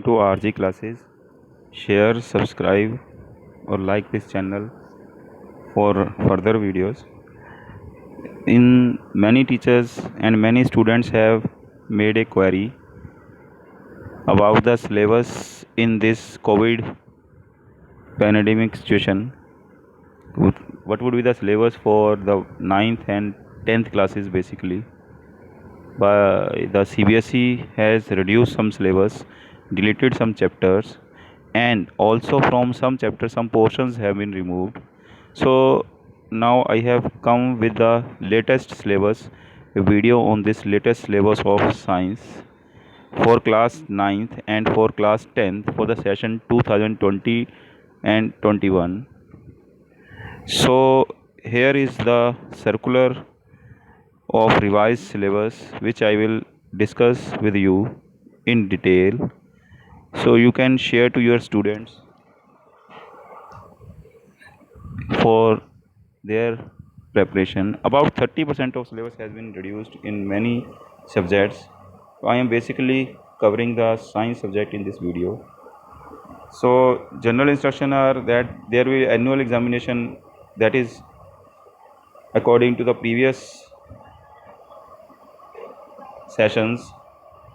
to RG classes. Share, subscribe, or like this channel for further videos. In many teachers and many students have made a query about the syllabus in this COVID pandemic situation. What would be the syllabus for the ninth and 10th classes basically? But the CBSE has reduced some syllabus, deleted some chapters, and also from some chapters some portions have been removed. So now I have come with the latest syllabus, a video on this latest syllabus of science for class ninth and for class 10th for the session 2020 and 21. So here is the circular of revised syllabus which I will discuss with you in detail so you can share to your students for their preparation. About 30% of syllabus has been reduced in many subjects. I am basically covering the science subject in this video. So general instruction are that there will be annual examination, that is according to the previous sessions.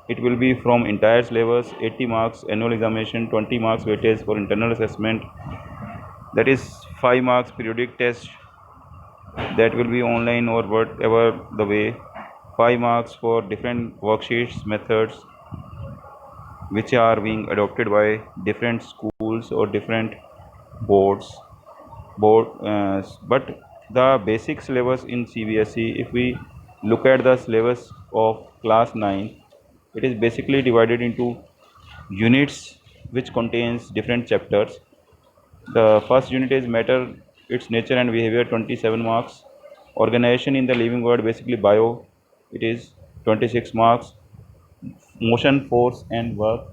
It will be from entire syllabus, 80 marks annual examination, 20 marks weightage for internal assessment, that is 5 marks periodic test, that will be online or whatever the way, 5 marks for different worksheets methods which are being adopted by different schools or different board, but the basic syllabus in CBSE, if we look at the syllabus of class 9, it is basically divided into units which contains different chapters. The first unit is matter, its nature and behavior, 27 marks. Organization in the living world, basically bio, it is 26 marks. Motion, force and work,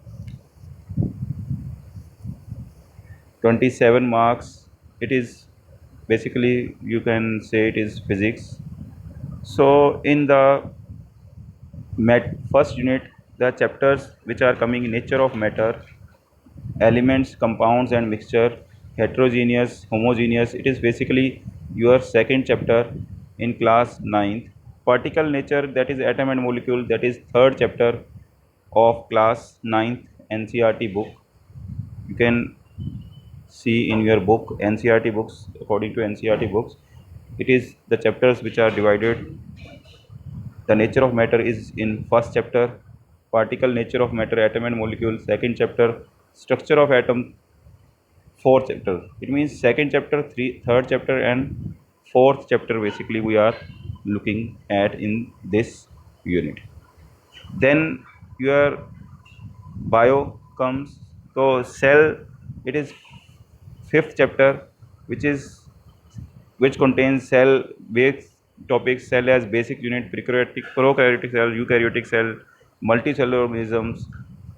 27 marks. It is basically, you can say it is physics. So in the first unit, the chapters which are coming in nature of matter, elements, compounds and mixture, heterogeneous, homogeneous, it is basically your second chapter in class 9th. Particle nature, that is atom and molecule, that is third chapter of class 9th NCERT book. You can see in your book, NCERT books, according to NCERT books, it is the chapters which are divided. The nature of matter is in first chapter, particle nature of matter, atom and molecule, second chapter, structure of atom, fourth chapter. It means second chapter, third chapter and fourth chapter basically we are looking at in this unit. Then your bio comes. So cell, it is fifth chapter, which contains cell based topics, cell as basic unit, prokaryotic cell, eukaryotic cell, multicellular organisms.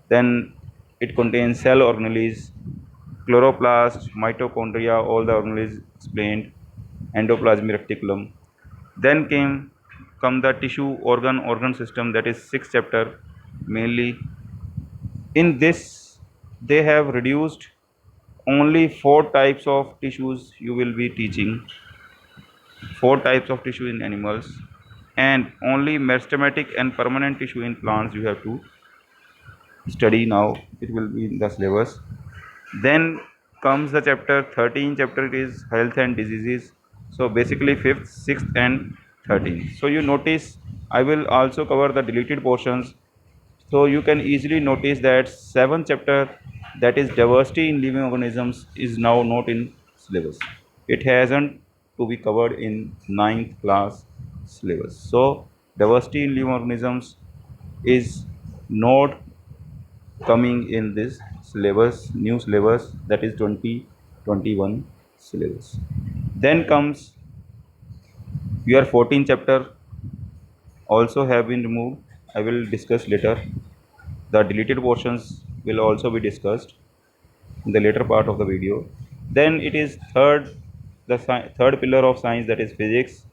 Then it contains cell organelles, chloroplast, mitochondria, all the organelles explained, endoplasmic reticulum. Then come the tissue organ system, that is sixth chapter mainly. In this, they have reduced only 4 types of tissues you will be teaching, 4 types of tissue in animals, and only meristematic and permanent tissue in plants you have to study now. It will be in the syllabus. Then comes the chapter 13. Chapter is health and diseases. So basically 5th, 6th and 13th. So you notice I will also cover the deleted portions. So you can easily notice that 7th chapter, that is diversity in living organisms, is now not in syllabus. It hasn't to be covered in 9th class syllabus. So diversity in living organisms is not coming in this syllabus, new syllabus, that is 2021 syllabus. Then comes your 14th chapter, also have been removed. I will discuss later. The deleted portions will also be discussed in the later part of the video. Then it is third pillar of science, that is physics.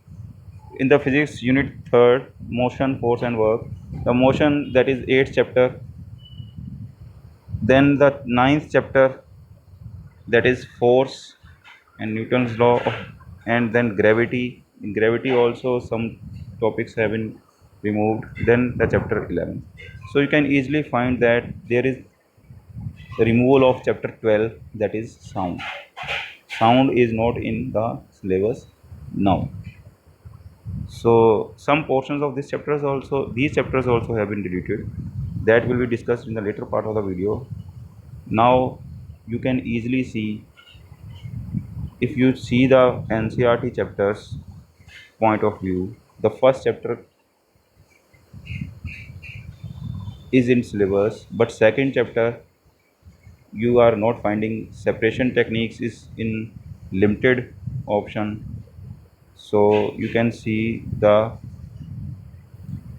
In the physics unit third, motion, force and work. The motion, that is 8th chapter. Then the ninth chapter, that is force and Newton's law of, and then gravity. In gravity also some topics have been removed. Then the chapter 11. So you can easily find that there is removal of chapter 12, that is sound. Sound is not in the syllabus now. So some portions of these chapters also have been deleted. That will be discussed in the later part of the video. Now you can easily see, if you see the NCERT chapters point of view, the first chapter is in syllabus, but second chapter you are not finding. Separation techniques is in limited option. So you can see the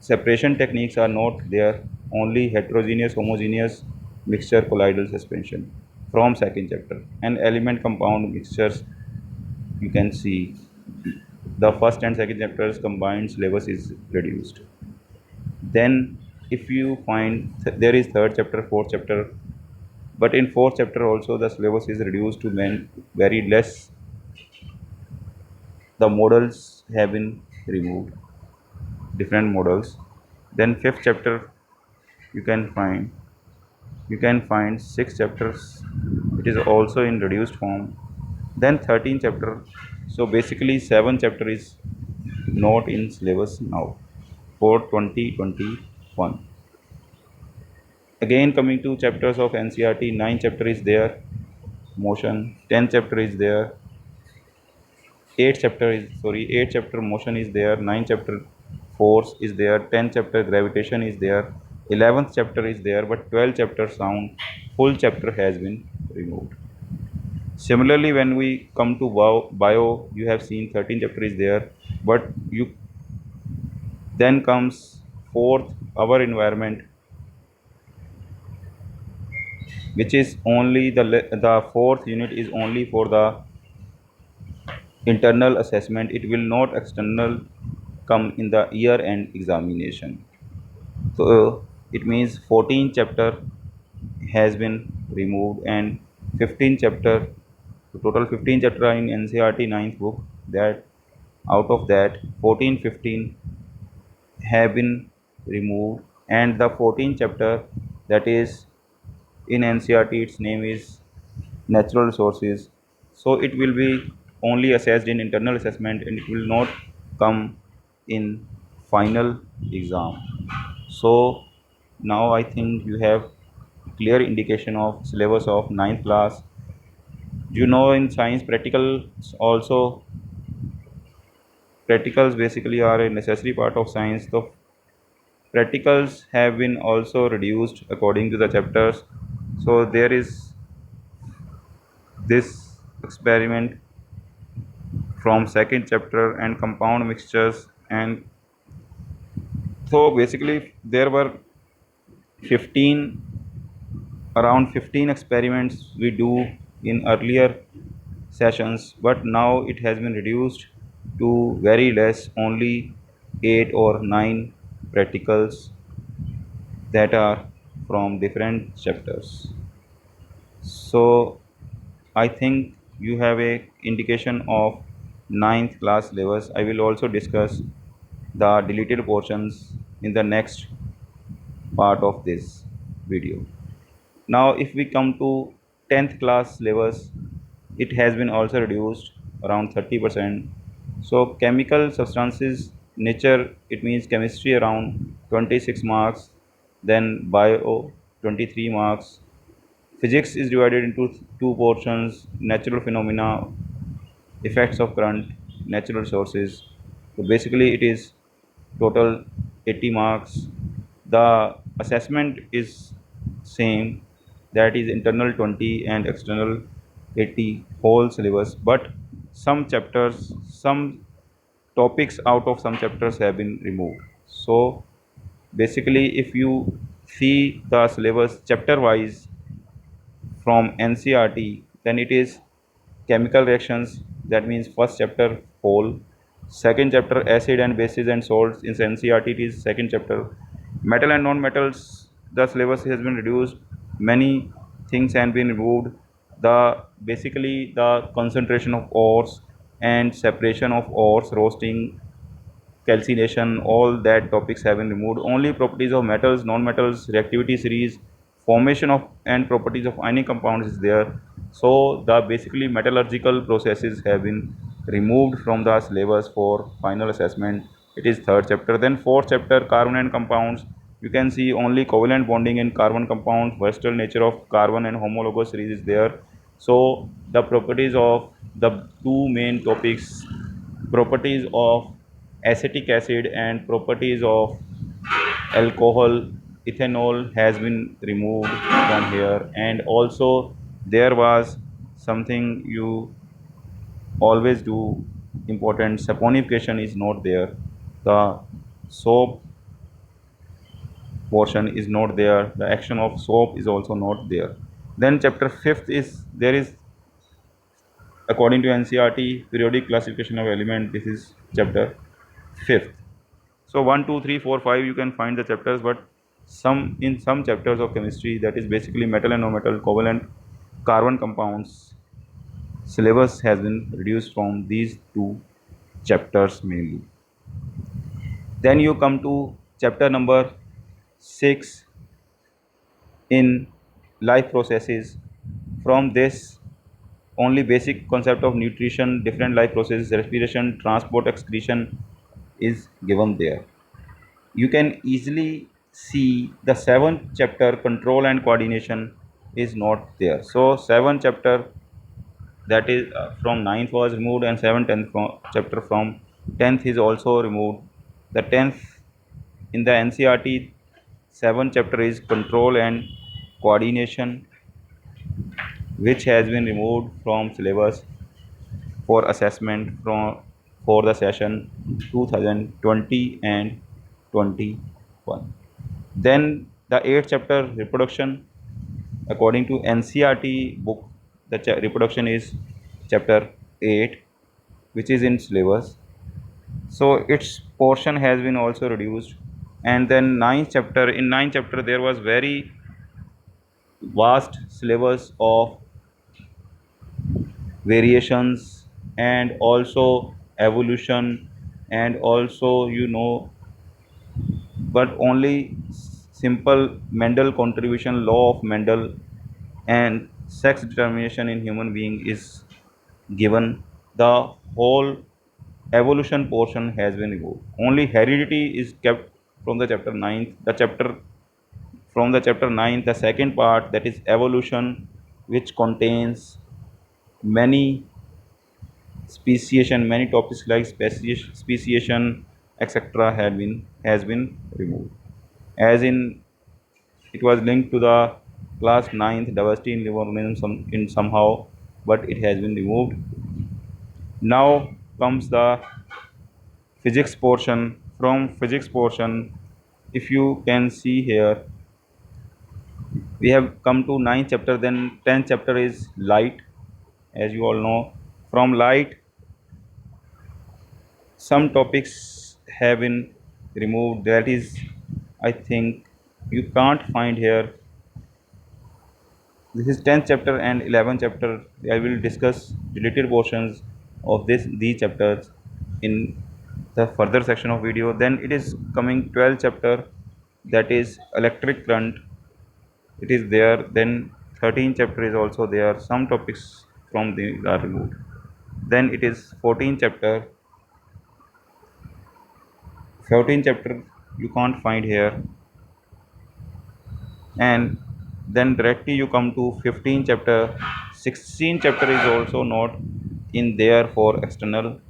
separation techniques are not there, only heterogeneous, homogeneous mixture, colloidal suspension from second chapter, and element compound mixtures. You can see the first and second chapters combined syllabus is reduced. Then if you find there is third chapter, fourth chapter, but in fourth chapter also the syllabus is reduced to very less. The models have been removed, different models. Then fifth chapter, you can find six chapters, it is also in reduced form. Then 13 chapter, so basically 7 chapter is not in syllabus now for 2021. Again coming to chapters of NCERT, 9 chapter is there, motion. 10 chapter is there, 8 chapter motion is there, 9 chapter force is there, 10 chapter gravitation is there, 11th chapter is there, but 12 chapter sound, full chapter has been removed. Similarly, when we come to bio, you have seen 13 chapter is there, but you then comes fourth, our environment, which is only the fourth unit is only for the internal assessment. It will not external come in the year end examination. So it means 14 chapter has been removed, and 15 chapter, so total 15 chapter are in NCERT ninth book. That out of that 14, 15 have been removed, and the 14th chapter, that is in NCERT, its name is natural resources. So it will be only assessed in internal assessment, and it will not come in final exam. So now I think you have clear indication of syllabus of ninth class. You know, in science practicals also, practicals basically are a necessary part of science. So practicals have been also reduced according to the chapters. So there is this experiment from second chapter and compound mixtures, and so basically there were 15, around 15 experiments we do in earlier sessions, but now it has been reduced to very less, only 8 or 9 practicals that are from different chapters. So I think you have a indication of ninth class syllabus. I will also discuss the deleted portions in the next part of this video. Now if we come to 10th class syllabus, it has been also reduced around 30%. So chemical substances, nature, it means chemistry around 26 marks, then bio 23 marks. Physics is divided into two portions: natural phenomena, effects of current, natural sources. So basically it is total 80 marks. The assessment is same, that is internal 20 and external 80, whole syllabus, but some chapters, some topics out of some chapters have been removed. So basically if you see the syllabus chapter wise from NCERT, then it is chemical reactions, that means first chapter whole. Second chapter acid and bases and salts, in NCERT it is second chapter. Metal and non-metals, the syllabus has been reduced. many things have been removed. The basically the concentration of ores and separation of ores, roasting, calcination, all that topics have been removed. Only properties of metals, non-metals, reactivity series, formation of and properties of ionic compounds is there. So the basically metallurgical processes have been removed from the syllabus for final assessment. It is third chapter. Then fourth chapter, carbon and compounds. You can see only covalent bonding in carbon compounds, versatile nature of carbon and homologous series is there. So the properties of the two main topics, properties of acetic acid and properties of alcohol, ethanol has been removed from here. And also there was something you always do important, saponification is not there, the soap portion is not there, the action of soap is also not there. Then chapter 5th is there is, according to NCERT periodic classification of element, this is chapter 5th. So 1, 2, 3, 4, 5 you can find the chapters, but some chapters of chemistry, that is basically metal and non-metal, covalent, carbon compounds, syllabus has been reduced from these two chapters mainly. Then you come to chapter number 6 in life processes. From this, only basic concept of nutrition, different life processes, respiration, transport, excretion is given there. You can easily see the seventh chapter, control and coordination, is not there. So seventh chapter, that is from ninth was removed, and 7th, 10th chapter from 10th is also removed. The 10th in the NCERT 7th chapter is control and coordination, which has been removed from syllabus for assessment from for the session 2020 and 21. Then the 8th chapter, reproduction, according to NCERT book, the reproduction is chapter 8, which is in syllabus. So its portion has been also reduced. And then ninth chapter, in ninth chapter there was very vast syllabus of variations and also evolution, and also but only simple Mendel contribution, law of Mendel, and sex determination in human being is given. The whole evolution portion has been removed. Only heredity is kept from the chapter 9th. The chapter from the chapter 9th, the second part, that is evolution, which contains many speciation, many topics like speciation, etc. has been removed. As in, it was linked to the class 9th diversity in living organism in somehow, but it has been removed. Now comes the physics portion. From physics portion, if you can see here, we have come to ninth chapter. Then 10th chapter is light, as you all know. From light, some topics have been removed. That is, I think you can't find here. This is 10th chapter and 11th chapter. I will discuss related portions of these chapters in the further section of video. Then it is coming 12th chapter, that is electric current, it is there. Then 13th chapter is also there, some topics from the are removed. Then it is 14th chapter. 14th chapter you can't find here. And then directly you come to 15th chapter. 16th chapter is also not in there for external.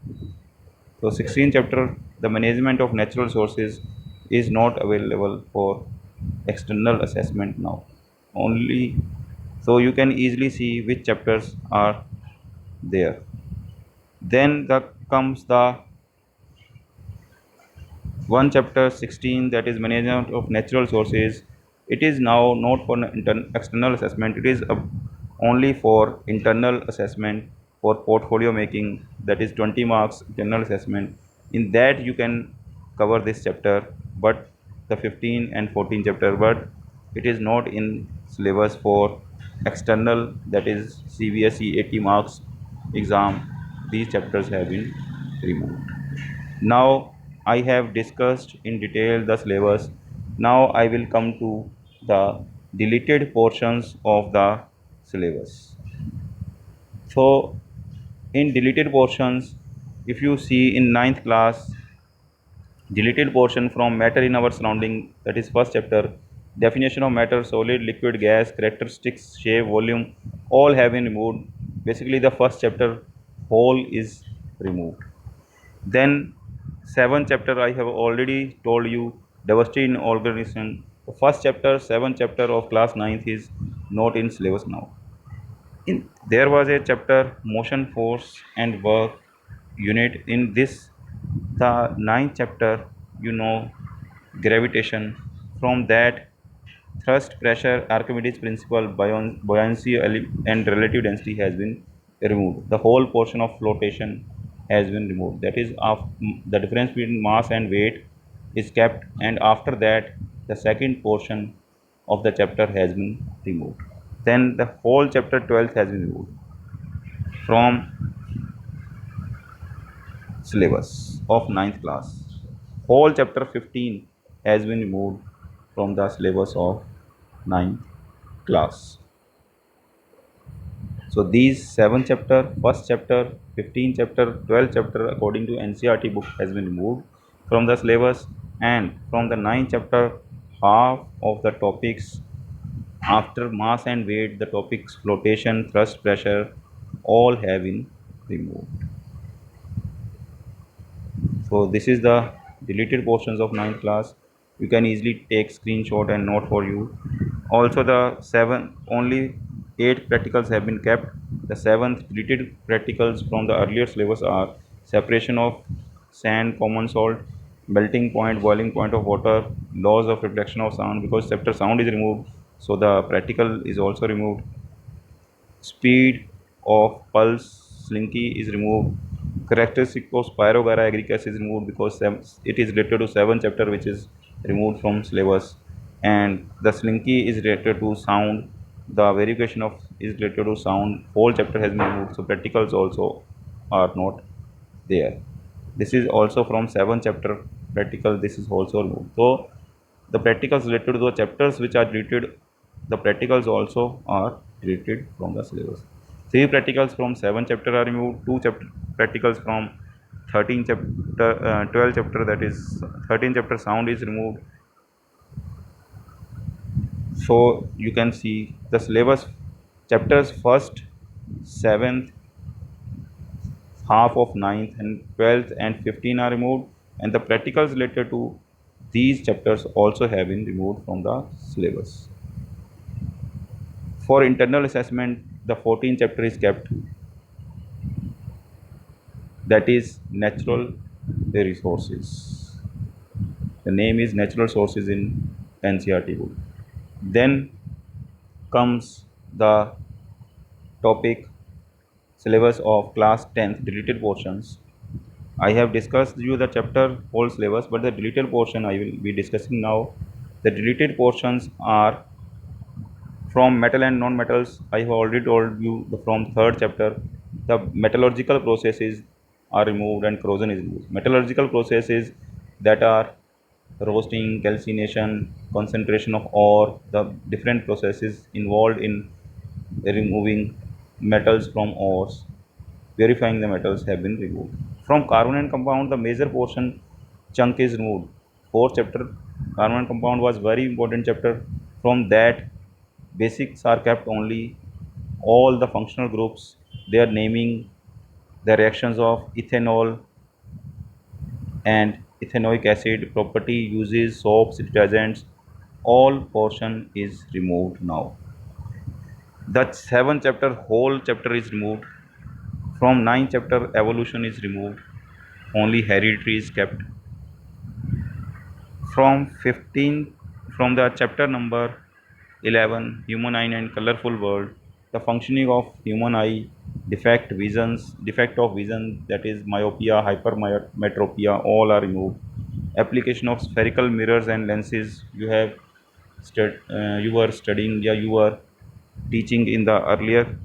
So 16th chapter, the management of natural sources, is not available for external assessment now. Only so you can easily see which chapters are there. Then comes the one chapter 16, that is management of natural sources. It is now not for external assessment, it is only for internal assessment, for portfolio making, that is 20 marks general assessment. In that you can cover this chapter, but the 15 and 14 chapter, but it is not in syllabus for external, that is CBSE 80 marks exam. These chapters have been removed. Now I have discussed in detail the syllabus. Now I will come to the deleted portions of the syllabus. So in deleted portions, if you see in ninth class, deleted portion from matter in our surrounding, that is first chapter, definition of matter, solid, liquid, gas, characteristics, shape, volume, all have been removed. Basically the first chapter whole is removed. Then seventh chapter I have already told you, diversity in organization. The first chapter, seventh chapter of class ninth is not in syllabus now. There was a chapter motion, force and work unit. In this, the ninth chapter, you know, gravitation. From that, thrust, pressure, Archimedes principle, buoyancy and relative density has been removed. The whole portion of flotation has been removed. That is, the difference between mass and weight is kept, and after that, the second portion of the chapter has been removed. Then the whole chapter 12 has been removed from syllabus of ninth class. Whole chapter 15 has been removed from the syllabus of ninth class. So these 7 chapter, first chapter, 15 chapter, 12 chapter according to NCERT book has been removed from the syllabus, and from the 9th chapter half of the topics after mass and weight, the topics flotation, thrust, pressure, all have been removed. So this is the deleted portions of ninth class. You can easily take screenshot and note for you. Also the 7, only 8 practicals have been kept. The 7th deleted practicals from the earlier syllabus are separation of sand, common salt, melting point, boiling point of water, laws of reflection of sound, because chapter sound is removed, so the practical is also removed. Speed of pulse slinky is removed. Characteristic of Spyrogyra agricus is removed because it is related to 7 chapter, which is removed from syllabus, and the slinky is related to sound. The verification of is related to sound. Whole chapter has been removed, so practicals also are not there. This is also from 7 chapter practical. This is also removed. So the practicals related to the chapters which are deleted, the practicals also are deleted from the syllabus. 3 practicals from 7 chapter are removed. 2 chapter practicals from 13 chapter, 12 chapter, that is 13 chapter sound is removed. So you can see the syllabus chapters first, 7th, half of 9th and 12th and 15 are removed, and the practicals related to these chapters also have been removed from the syllabus. For internal assessment, the 14th chapter is kept, that is natural resources. The name is natural sources in NCERT book. Then comes the topic syllabus of class 10th deleted portions. I have discussed you the chapter whole syllabus, but the deleted portion I will be discussing now. The deleted portions are from metal and non-metals. I have already told you from third chapter, the metallurgical processes are removed and corrosion is removed. Metallurgical processes that are roasting, calcination, concentration of ore, the different processes involved in removing metals from ores, verifying the metals have been removed. From carbon and compound, the major portion chunk is removed. Fourth chapter, carbon and compound was very important chapter. From that, basics are kept only. All the functional groups, their naming, the reactions of ethanol and ethanoic acid, property, uses, soaps, detergents, all portion is removed now. The seventh chapter, whole chapter is removed. From ninth chapter, evolution is removed. Only hereditary is kept. From 15, from the chapter number 11, human eye and colorful world, the functioning of human eye, defect of vision, that is myopia, hypermetropia, all are removed. Application of spherical mirrors and lenses, you have you were studying, yeah, you were teaching in the earlier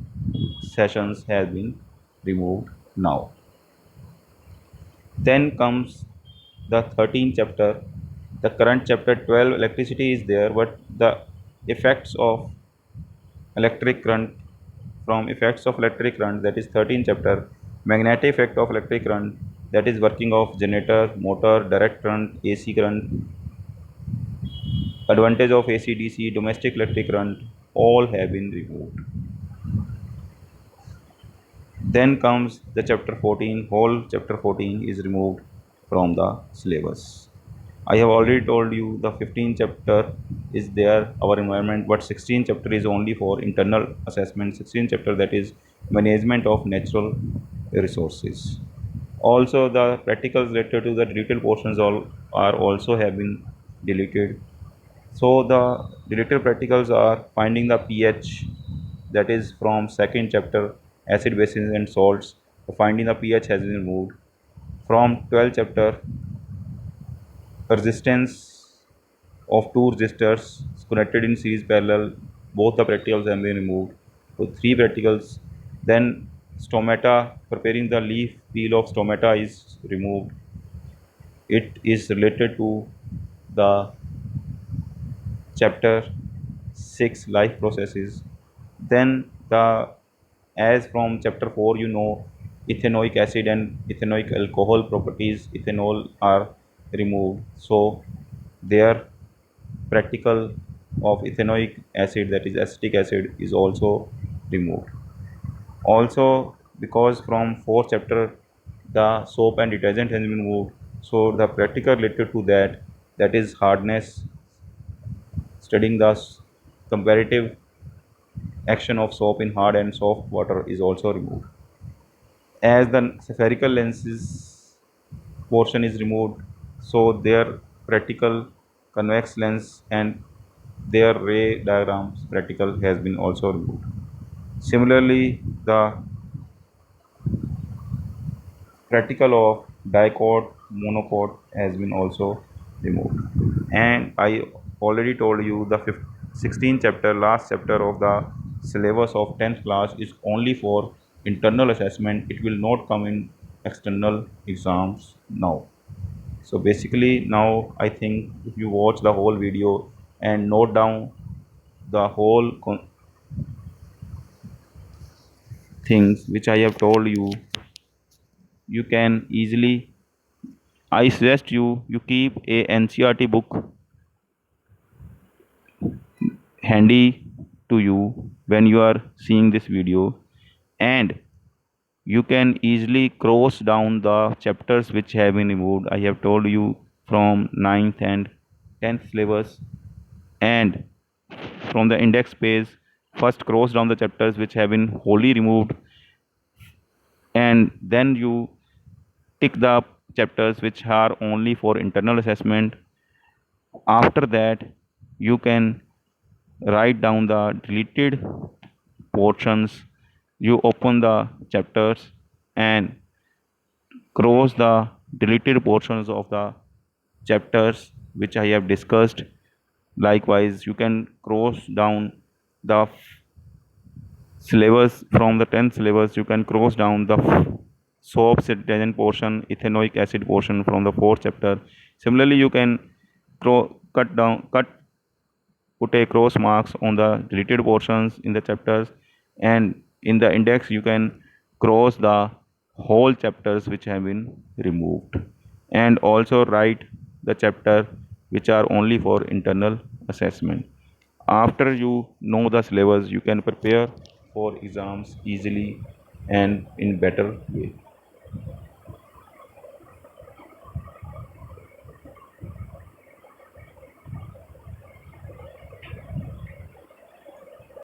sessions has been removed now. Then comes the 13th chapter. The current chapter 12 electricity is there, but the effects of electric current, from effects of electric current, that is 13th chapter. Magnetic effect of electric current, that is working of generator, motor, direct current, AC current, advantage of AC DC, domestic electric current, all have been removed. Then comes the chapter 14. Whole chapter 14 is removed from the syllabus. I have already told you the 15th chapter is there, our environment, but 16th chapter is only for internal assessment. 16th chapter, that is management of natural resources. Also, the practicals related to the detailed portions all are also have been deleted. So the deleted practicals are finding the pH, that is from second chapter, acid, bases and salts. Finding the pH has been removed. From 12th chapter, resistance of two resistors connected in series parallel, both the practicals have been removed. So three practicals. Then stomata, preparing the leaf peel of stomata is removed. It is related to the chapter 6 life processes. Then the, as from chapter 4 you know, ethanoic acid and ethanoic alcohol properties, ethanol are removed. So their practical of ethanoic acid, that is acetic acid, is also removed. Also, because from fourth chapter the soap and detergent has been removed, so the practical related to that, that is hardness, studying the comparative action of soap in hard and soft water, is also removed. As the spherical lenses portion is removed, so their practical convex lens and their ray diagrams practical has been also removed. Similarly, the practical of dicot, monocot has been also removed. And I already told you the 16th chapter, last chapter of the syllabus of 10th class, is only for internal assessment. It will not come in external exams now. So basically now I think if you watch the whole video and note down the whole things which I have told you, you can easily, I suggest you keep a NCERT book handy to you when you are seeing this video, and you can easily cross down the chapters which have been removed. I have told you from 9th and 10th syllabus, and from the index page first cross down the chapters which have been wholly removed, and then you tick the chapters which are only for internal assessment. After that you can write down the deleted portions. You open the chapters and cross the deleted portions of the chapters which I have discussed. Likewise, you can cross down the syllabus from the 10th syllabus. You can cross down the soap detergent portion, ethanoic acid portion from the 4th chapter. Similarly, you can cut put a cross marks on the deleted portions in the chapters, and in the index you can cross the whole chapters which have been removed, and also write the chapter which are only for internal assessment. After you know the syllabus, you can prepare for exams easily and in better way.